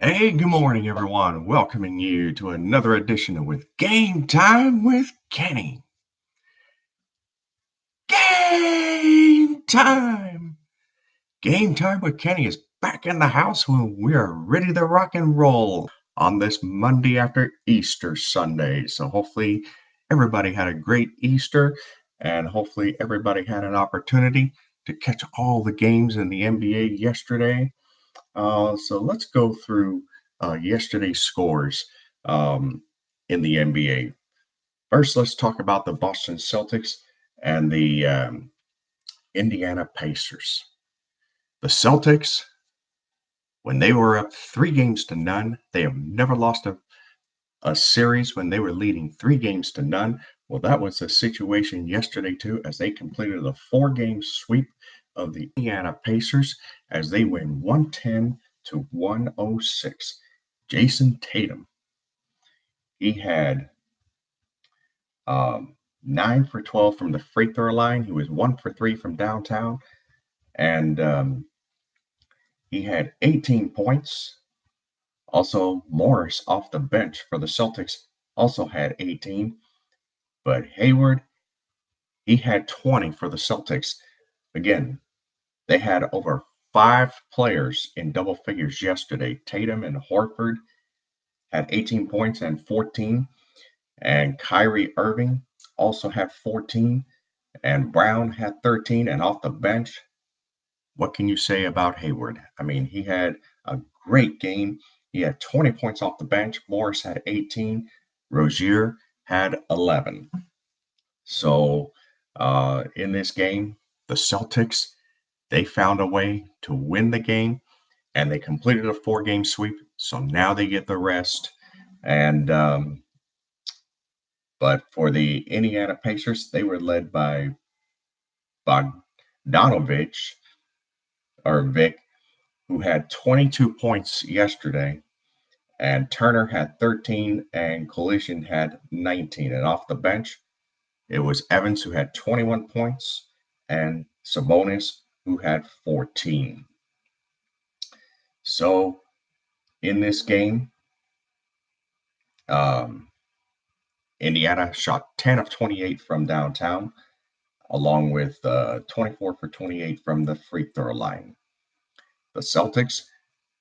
Hey, good morning, everyone. Welcoming you to another edition of With Game Time with Kenny. Game time! Game time with Kenny is back in the house when we are ready to rock and roll on this Monday after Easter Sunday. So, hopefully, everybody had a great Easter and hopefully, everybody had an opportunity to catch all the games in the NBA yesterday. So let's go through yesterday's scores um, in the NBA. First, let's talk about the Boston Celtics and the Indiana Pacers. The Celtics, when they were up 3 games to none, they have never lost a series when they were leading 3 games to none. Well, that was the situation yesterday, too, as they completed a 4 game sweep of the Indiana Pacers as they win 110-106. Jason Tatum, he had 9 for 12 from the free throw line. He was 1 for 3 from downtown, and he had 18 points. Also, Morris off the bench for the Celtics also had 18. But Hayward, he had 20 for the Celtics. Again, they had over 5 players in double figures yesterday. Tatum and Horford had 18 points and 14, and Kyrie Irving also had 14, and Brown had 13. And off the bench, what can you say about Hayward? I mean, he had a great game. He had 20 points off the bench. Morris had 18. Rozier had 11. So in this game, the Celtics, they found a way to win the game and they completed a 4 game sweep. So now they get the rest. And but for the Indiana Pacers, they were led by Bogdanovich or Vic, who had 22 points yesterday, and Turner had 13, and Collision had 19. And off the bench, it was Evans who had 21 points, and Sabonis who had 14. So in this game, um, Indiana shot 10 of 28 from downtown, along with 24 for 28 from the free throw line. The Celtics,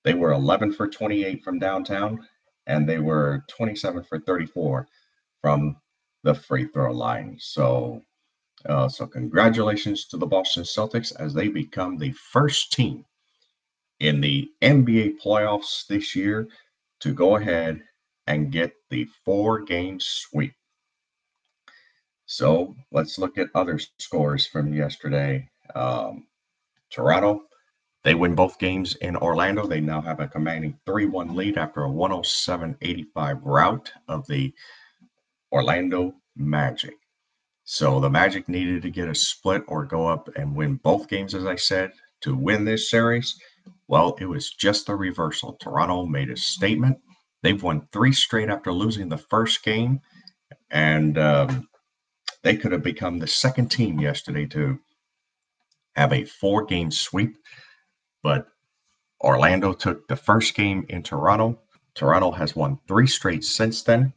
they were 11 for 28 from downtown, and they were 27 for 34 from the free throw line. So congratulations to the Boston Celtics as they become the first team in the NBA playoffs this year to go ahead and get the 4 game sweep. So let's look at other scores from yesterday. Toronto, they win both games in Orlando. They now have a commanding 3-1 lead after a 107-85 rout of the Orlando Magic. So the Magic needed to get a split or go up and win both games, as I said, to win this series. Well, it was just the reversal. Toronto made a statement. They've won 3 straight after losing the first game, and they could have become the second team yesterday to have a 4 game sweep. But Orlando took the first game in Toronto. Toronto has won 3 straight since then.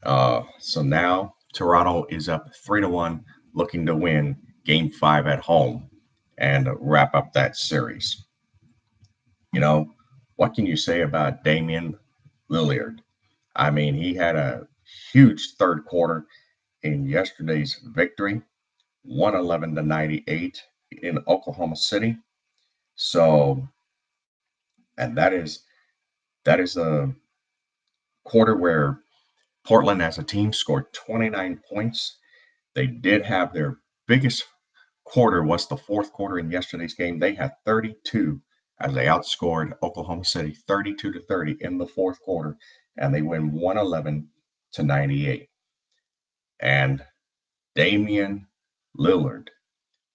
So now Toronto is up 3-1, looking to win Game 5 at home and wrap up that series. You know, what can you say about Damian Lillard? I mean, he had a huge third quarter in yesterday's victory, 111-98 in Oklahoma City. So, and that is a quarter where Portland as a team scored 29 points. They did have their biggest quarter was the fourth quarter in yesterday's game. They had 32 as they outscored Oklahoma City 32-30 in the fourth quarter, and they win 111-98. And Damian Lillard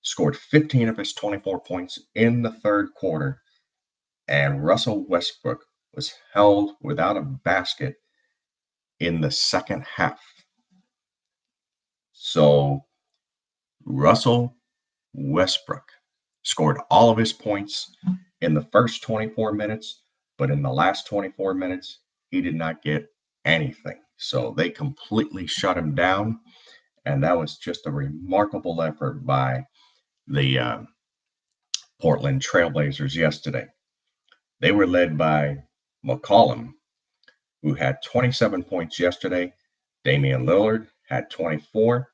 scored 15 of his 24 points in the third quarter, and Russell Westbrook was held without a basket in the second half. So Russell Westbrook scored all of his points in the first 24 minutes, but in the last 24 minutes, he did not get anything. So they completely shut him down, and that was just a remarkable effort by the Portland Trailblazers yesterday. They were led by McCollum, who had 27 points yesterday. Damian Lillard had 24.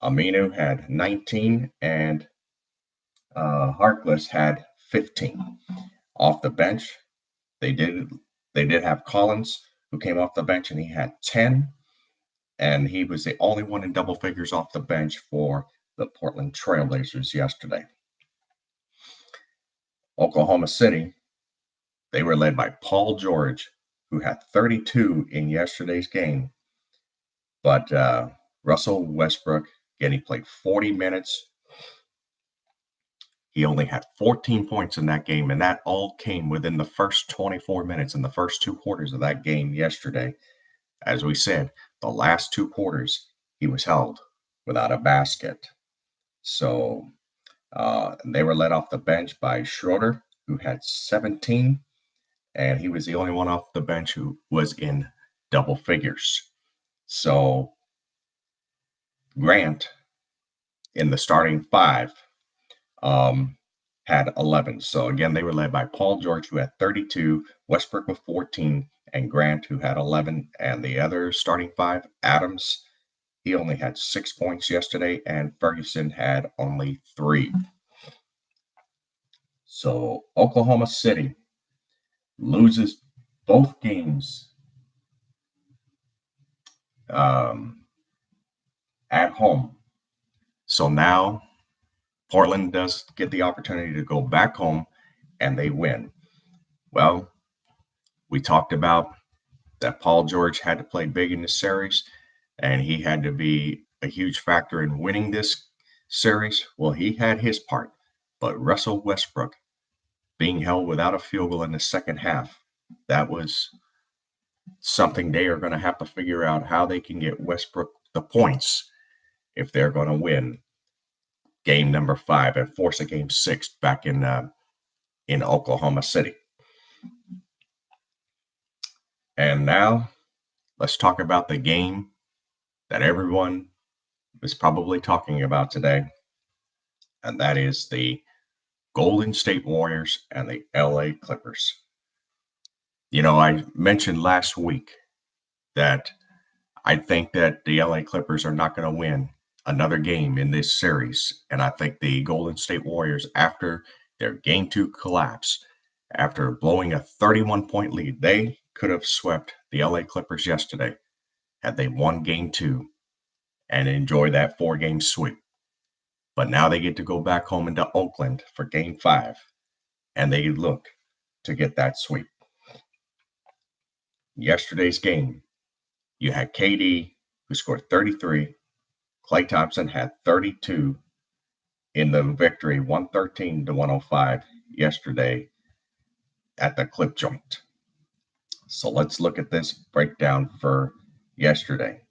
Aminu had 19, and Harkless had 15. Off the bench, they did have Collins, who came off the bench, and he had 10. And he was the only one in double figures off the bench for the Portland Trailblazers yesterday. Oklahoma City, they were led by Paul George, who had 32 in yesterday's game. But Russell Westbrook, again, he played 40 minutes. He only had 14 points in that game, and that all came within the first 24 minutes in the first two quarters of that game yesterday. As we said, the last two quarters, he was held without a basket. So they were led off the bench by Schroeder, who had 17, and he was the only one off the bench who was in double figures. So Grant, in the starting five, had 11. So again, they were led by Paul George, who had 32, Westbrook with 14, and Grant, who had 11. And the other starting five, Adams, he only had 6 points yesterday, and Ferguson had only 3. So Oklahoma City loses both games at home. So now Portland does get the opportunity to go back home, and they win. Well, we talked about that Paul George had to play big in this series, and he had to be a huge factor in winning this series. Well, he had his part, but Russell Westbrook being held without a field goal in the second half, that was something they are going to have to figure out how they can get Westbrook the points if they're going to win game number 5 and force a game 6 back in Oklahoma City. And now let's talk about the game that everyone is probably talking about today, and that is the Golden State Warriors and the LA Clippers. You know, I mentioned last week that I think that the LA Clippers are not going to win another game in this series. And I think the Golden State Warriors, after their game 2 collapse, after blowing a 31-point lead, they could have swept the LA Clippers yesterday had they won game 2 and enjoy that 4-game sweep. But now they get to go back home into Oakland for game 5, and they look to get that sweep. Yesterday's game, you had KD, who scored 33. Klay Thompson had 32 in the victory, 113-105 yesterday at the Clip Joint. So let's look at this breakdown for yesterday.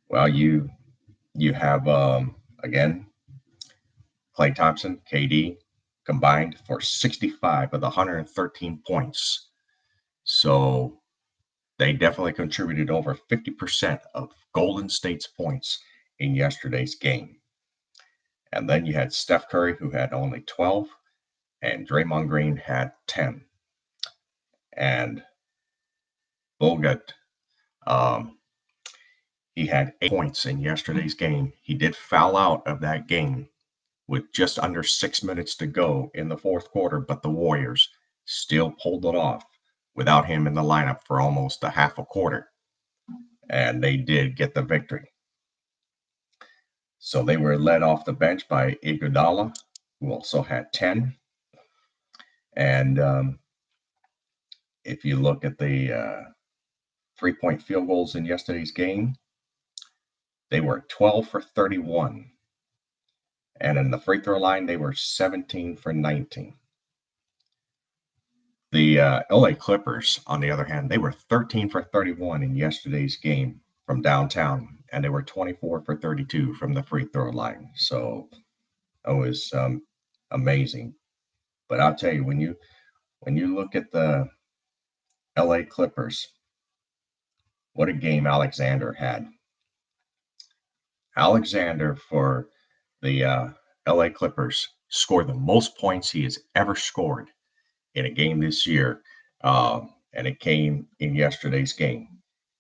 Well, you have, again, Klay Thompson, KD, combined for 65 of the 113 points. So they definitely contributed over 50% of Golden State's points in yesterday's game. And then you had Steph Curry, who had only 12, and Draymond Green had 10. And Bogut, he had 8 points in yesterday's game. He did foul out of that game with just under 6 minutes to go in the fourth quarter, but the Warriors still pulled it off without him in the lineup for almost a half a quarter. And they did get the victory. So they were led off the bench by Iguodala, who also had 10. And if you look at the 3-point field goals in yesterday's game, they were 12 for 31. And in the free throw line, they were 17 for 19. The LA Clippers, on the other hand, they were 13 for 31 in yesterday's game from downtown, and they were 24 for 32 from the free throw line. So it was amazing. But I'll tell you, when you look at the LA Clippers, what a game Alexander had. Alexander for the LA Clippers scored the most points he has ever scored in a game this year, and it came in yesterday's game.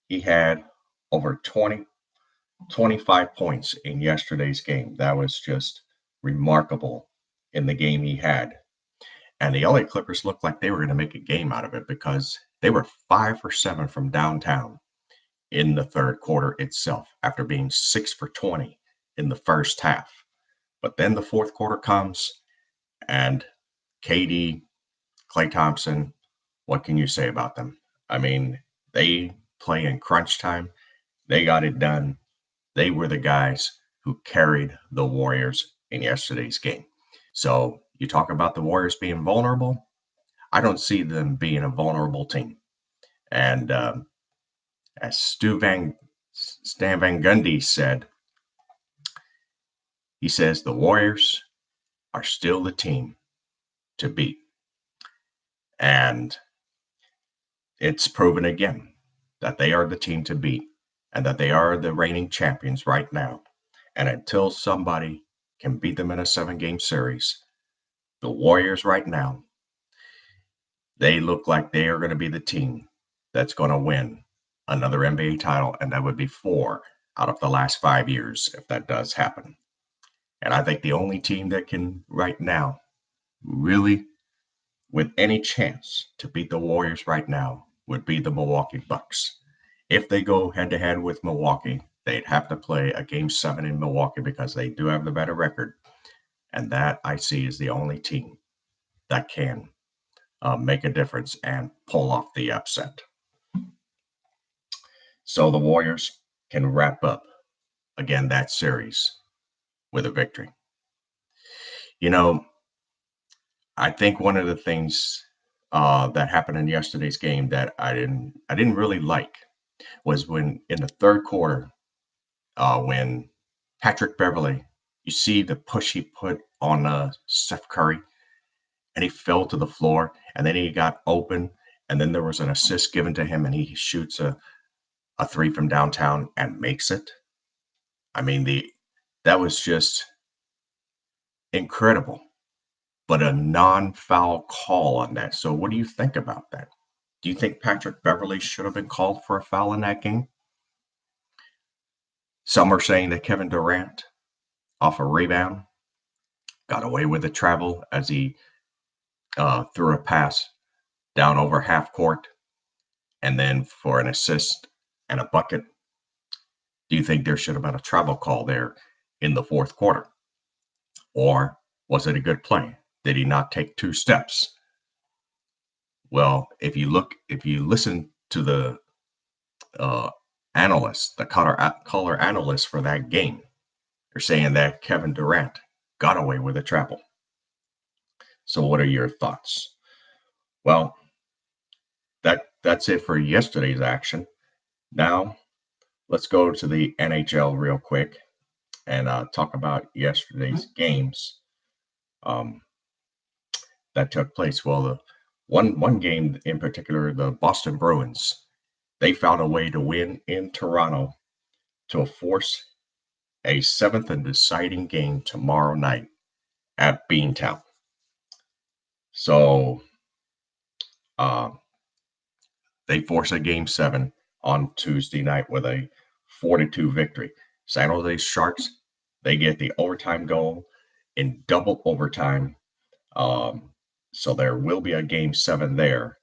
He had over 25 points in yesterday's game. That was just remarkable in the game he had. And the LA Clippers looked like they were going to make a game out of it because they were 5 for 7 from downtown in the third quarter itself after being 6 for 20 in the first half. But then the fourth quarter comes and KD, Klay Thompson, what can you say about them? I mean, they play in crunch time. They got it done. They were the guys who carried the Warriors in yesterday's game. So you talk about the Warriors being vulnerable. I don't see them being a vulnerable team. And as Stan Van Gundy said, he says the Warriors are still the team to beat. And it's proven again that they are the team to beat and that they are the reigning champions right now. And until somebody can beat them in a 7-game series, the Warriors right now, they look like they are going to be the team that's going to win another NBA title, and that would be 4 out of the last 5 years if that does happen. And I think the only team that can right now really with any chance to beat the Warriors right now would be the Milwaukee Bucks. If they go head-to-head with Milwaukee, they'd have to play a Game 7 in Milwaukee because they do have the better record. And that I see is the only team that can make a difference and pull off the upset. So the Warriors can wrap up, again, that series with a victory. You know, I think one of the things that happened in yesterday's game that I didn't really like was when in the third quarter, when Patrick Beverley, you see the push he put on Steph Curry, and he fell to the floor, and then he got open, and then there was an assist given to him, and he shoots a 3 from downtown and makes it. I mean, that was just incredible, but a non-foul call on that. So what do you think about that? Do you think Patrick Beverley should have been called for a foul in that game? Some are saying that Kevin Durant, off a rebound, got away with the travel as he threw a pass down over half court, and then for an assist and a bucket. Do you think there should have been a travel call there in the fourth quarter? Or was it a good play? Did he not take 2 steps? Well, if you listen to the analysts, the color analysts for that game, they're saying that Kevin Durant got away with a travel. So what are your thoughts? Well, that's it for yesterday's action. Now, let's go to the NHL real quick and talk about yesterday's games that took place. Well, the one game in particular, the Boston Bruins, they found a way to win in Toronto to force a 7th and deciding game tomorrow night at Beantown. So they force a Game 7 on Tuesday night with a 4-2 victory. San Jose Sharks, they get the overtime goal in double overtime. So there will be a Game 7 there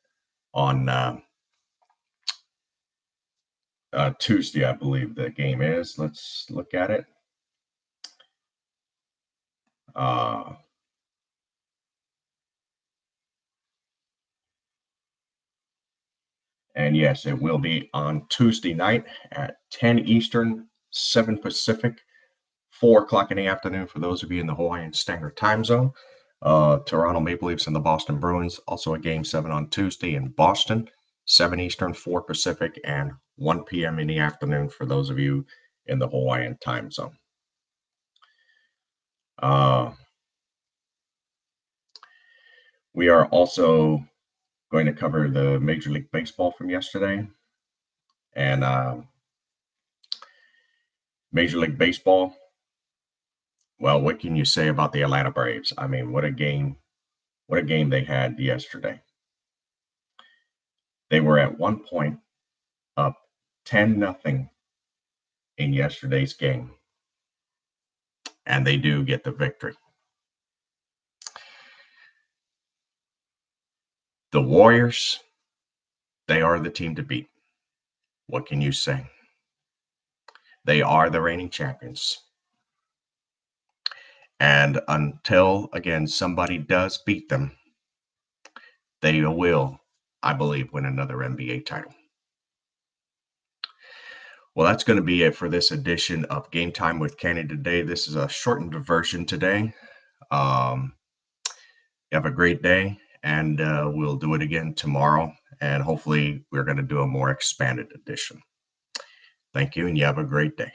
on Tuesday, I believe the game is. Let's look at it. And yes, it will be on Tuesday night at 10 Eastern, 7 Pacific, 4 o'clock in the afternoon for those of you in the Hawaiian Standard Time Zone. Toronto Maple Leafs and the Boston Bruins, also a Game 7 on Tuesday in Boston, 7 Eastern, 4 Pacific, and 1 p.m. in the afternoon for those of you in the Hawaiian Time Zone. We are also Going to cover the Major League Baseball from yesterday. And Major League Baseball, well, what can you say about the Atlanta Braves? I mean, what a game they had yesterday. They were at one point up 10-0 in yesterday's game, and they do get the victory. The Warriors, they are the team to beat. What can you say? They are the reigning champions. And until, again, somebody does beat them, they will, I believe, win another NBA title. Well, that's going to be it for this edition of Game Time with Kenny today. This is a shortened version today. You have a great day, and we'll do it again tomorrow. And hopefully we're going to do a more expanded edition. Thank you, and you have a great day.